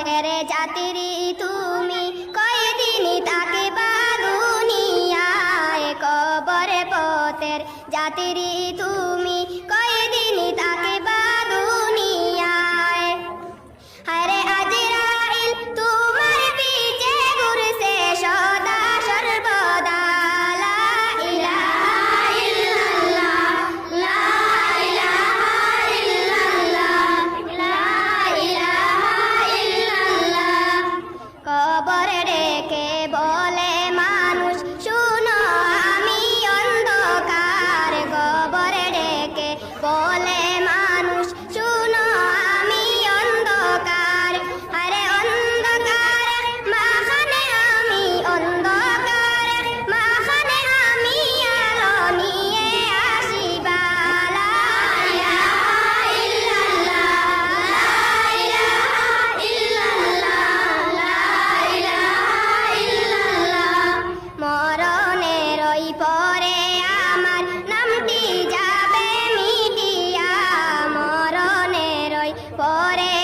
তেরে জাতিরি তুমি কয়দিন তাকে বা দুনিয়ায় কবরে পথের জাতিরি তুমি কয়দিন তাকে বা দুনিয়ায় হায়রে আজরাইল তোমার পিছে ঘুরছে সদা সর্বদা লা ইলাহা ইল্লাল্লাহ লা ইলাহা ইল্লাল্লাহ লা ইলাহা ইল্লাল্লাহ কবরে ডেকে বলে মানুষ শুনো আমি অন্ধকার কবরে ডেকে বলে মানুষ শুনো আমি অন্ধকার আরে অন্ধকার মাখানে আমি অন্ধকার মাখানে আমি আলো নিয়ে আসিবা লা ইলাহা ইল্লাল্লাহ লা ইলাহা ইল্লাল্লাহ লা ইলাহা ইল্লাল্লাহ মরণের ওই পরে আমার নামটি যাবে মিটিয়া মরণের ওই পরে